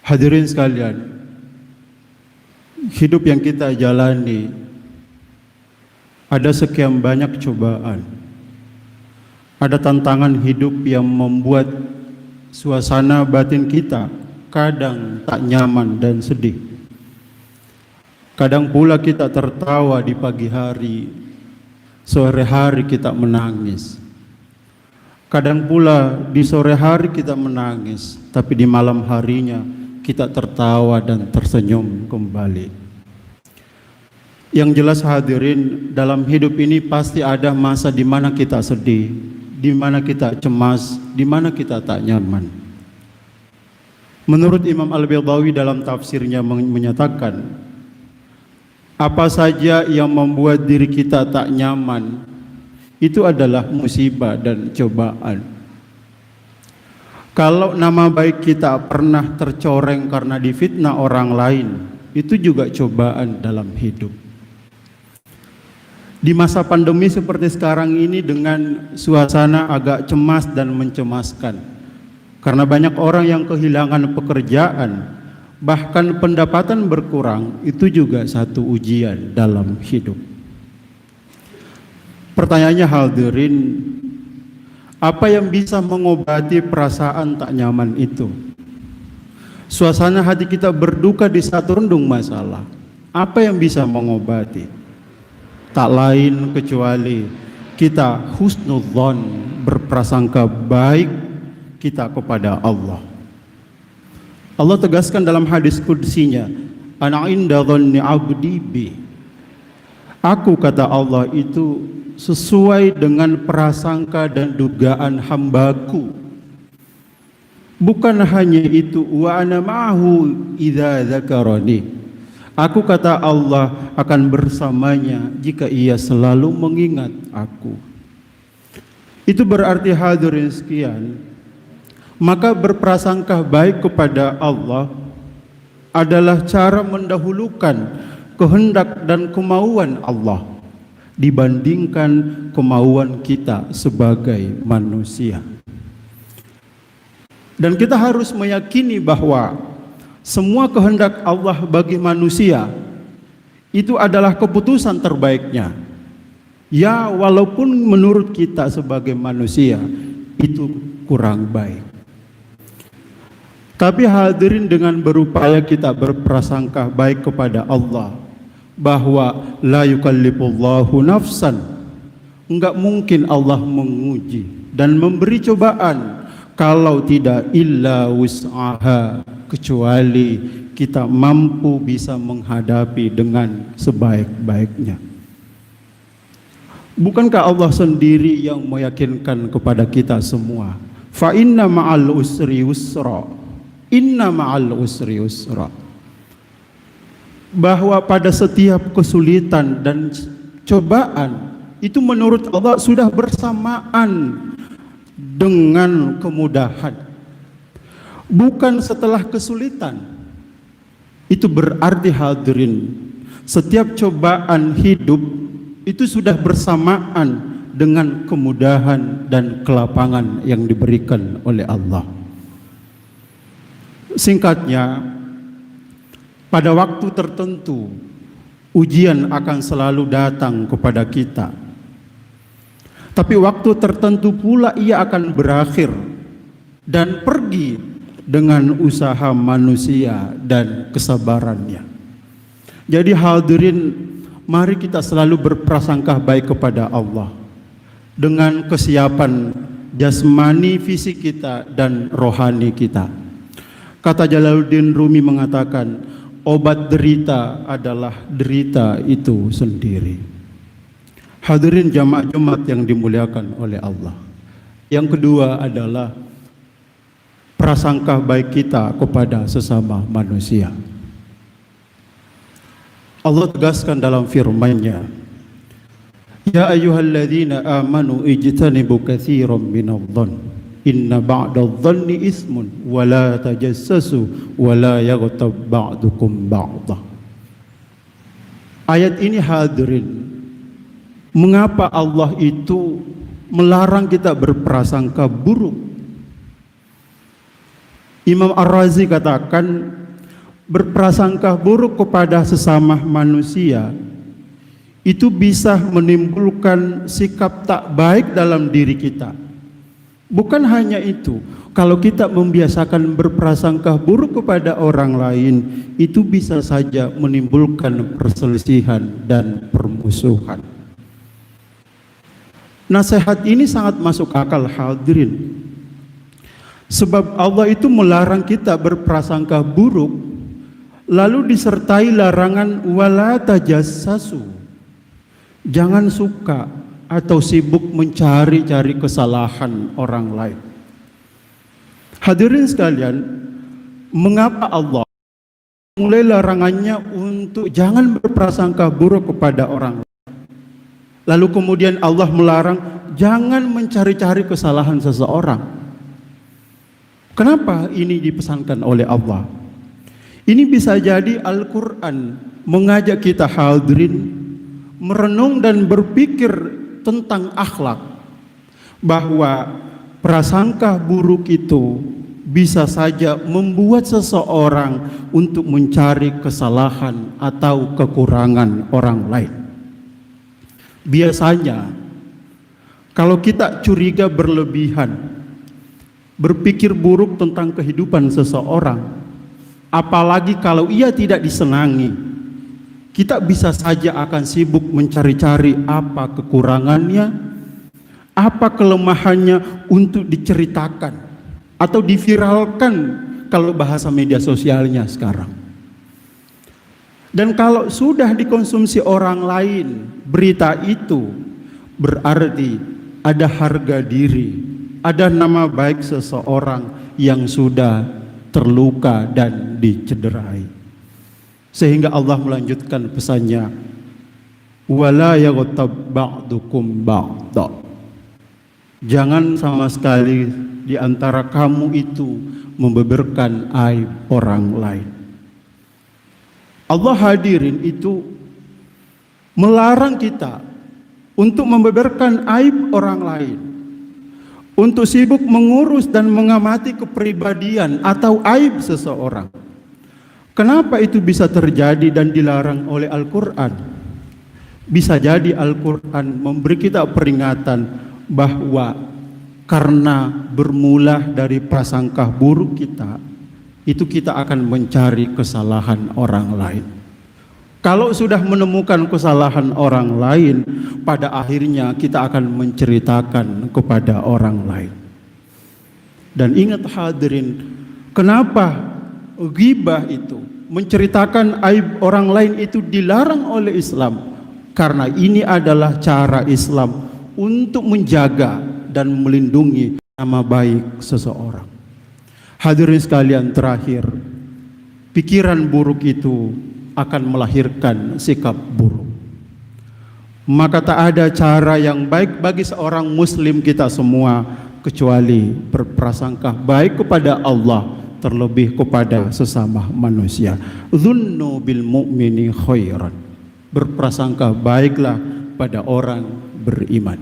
Hadirin sekalian, hidup yang kita jalani ada sekian banyak cobaan. Ada tantangan hidup yang membuat suasana batin kita kadang tak nyaman dan sedih. Kadang pula kita tertawa di pagi hari, sore hari kita menangis. Kadang pula di sore hari kita menangis, tapi di malam harinya kita tertawa dan tersenyum kembali. Yang jelas hadirin, dalam hidup ini pasti ada masa di mana kita sedih, di mana kita cemas, di mana kita tak nyaman. Menurut Imam Al-Baydawi dalam tafsirnya menyatakan, apa saja yang membuat diri kita tak nyaman, itu adalah musibah dan cobaan. Kalau nama baik kita pernah tercoreng karena difitnah orang lain, itu juga cobaan dalam hidup. Di masa pandemi seperti sekarang ini dengan suasana agak cemas dan mencemaskan, karena banyak orang yang kehilangan pekerjaan, bahkan pendapatan berkurang, itu juga satu ujian dalam hidup. Pertanyaannya hadirin, apa yang bisa mengobati perasaan tak nyaman itu? Suasana hati kita berduka di saat rendung masalah, apa yang bisa mengobati? Tak lain kecuali kita husnudzon, berprasangka baik kita kepada Allah. Allah tegaskan dalam hadis qudsinya, ana inda dhanni abdi bi. Aku, kata Allah, itu sesuai dengan prasangka dan dugaan hambaku. Bukan hanya itu, wa ana ma'ahu idza dzakarani. Aku, kata Allah, akan bersamanya jika ia selalu mengingat aku. Itu berarti hadirin sekian, maka berprasangka baik kepada Allah adalah cara mendahulukan kehendak dan kemauan Allah dibandingkan kemauan kita sebagai manusia. Dan kita harus meyakini bahwa semua kehendak Allah bagi manusia itu adalah keputusan terbaiknya. Ya, walaupun menurut kita sebagai manusia itu kurang baik. Tapi hadirin, dengan berupaya kita berprasangka baik kepada Allah bahwa la yukallifullahu nafsan, enggak mungkin Allah menguji dan memberi cobaan kalau tidak illa wus'aha, kecuali kita mampu bisa menghadapi dengan sebaik-baiknya. Bukankah Allah sendiri yang meyakinkan kepada kita semua, fa inna ma'al usri yusra, inna ma'al usri yusra, bahwa pada setiap kesulitan dan cobaan itu menurut Allah sudah bersamaan dengan kemudahan, bukan setelah kesulitan. Itu berarti hadirin, setiap cobaan hidup itu sudah bersamaan dengan kemudahan dan kelapangan yang diberikan oleh Allah. Singkatnya, pada waktu tertentu ujian akan selalu datang kepada kita. Tapi waktu tertentu pula ia akan berakhir dan pergi dengan usaha manusia dan kesabarannya. Jadi hadirin, mari kita selalu berprasangka baik kepada Allah dengan kesiapan jasmani, fisik kita dan rohani kita. Kata Jalaluddin Rumi mengatakan, obat derita adalah derita itu sendiri. Hadirin jamaah Jumat yang dimuliakan oleh Allah. Yang kedua adalah prasangka baik kita kepada sesama manusia. Allah tegaskan dalam firman-Nya, ya ayyuhalladzina amanu ijtanibu katsiran minadh-dhann inna ba'dadh-dhanni ismun wa la tajassasu wa la yaghtab ba'dukum ba'dha. Ayat ini hadirin, mengapa Allah itu melarang kita berprasangka buruk? Imam Ar-Razi katakan, berprasangka buruk kepada sesama manusia itu bisa menimbulkan sikap tak baik dalam diri kita. Bukan hanya itu, kalau kita membiasakan berprasangka buruk kepada orang lain, itu bisa saja menimbulkan perselisihan dan permusuhan. Nasihat ini sangat masuk akal, hadirin. Sebab Allah itu melarang kita berprasangka buruk, lalu disertai larangan wala tajassasu. Jangan suka atau sibuk mencari-cari kesalahan orang lain. Hadirin sekalian, mengapa Allah mulai larangannya untuk jangan berprasangka buruk kepada orang lain? Lalu kemudian Allah melarang jangan mencari-cari kesalahan seseorang. Kenapa ini dipesankan oleh Allah? Ini bisa jadi Al-Quran mengajak kita hadirin merenung dan berpikir tentang akhlak, bahwa prasangka buruk itu bisa saja membuat seseorang untuk mencari kesalahan atau kekurangan orang lain. Biasanya kalau kita curiga berlebihan, berpikir buruk tentang kehidupan seseorang, apalagi kalau ia tidak disenangi, kita bisa saja akan sibuk mencari-cari apa kekurangannya, apa kelemahannya untuk diceritakan atau diviralkan kalau bahasa media sosialnya sekarang. Dan kalau sudah dikonsumsi orang lain berita itu, berarti ada harga diri, ada nama baik seseorang yang sudah terluka dan dicederai. Sehingga Allah melanjutkan pesannya, wala yaghtab ba'dukum ba'da. Jangan sama sekali di antara kamu itu membeberkan aib orang lain. Allah hadirin itu melarang kita untuk membeberkan aib orang lain, untuk sibuk mengurus dan mengamati kepribadian atau aib seseorang. Kenapa itu bisa terjadi dan dilarang oleh Al-Quran? Bisa jadi Al-Quran memberi kita peringatan bahwa karena bermula dari prasangka buruk kita, itu kita akan mencari kesalahan orang lain. Kalau sudah menemukan kesalahan orang lain, pada akhirnya kita akan menceritakan kepada orang lain. Dan ingat hadirin, kenapa ghibah itu, menceritakan aib orang lain itu dilarang oleh Islam? Karena ini adalah cara Islam untuk menjaga dan melindungi nama baik seseorang. Hadirin sekalian, terakhir, pikiran buruk itu akan melahirkan sikap buruk. Maka tak ada cara yang baik bagi seorang muslim kita semua kecuali berprasangka baik kepada Allah, terlebih kepada sesama manusia. Dzunnu bil mu'mini khairan. Berprasangka baiklah pada orang beriman.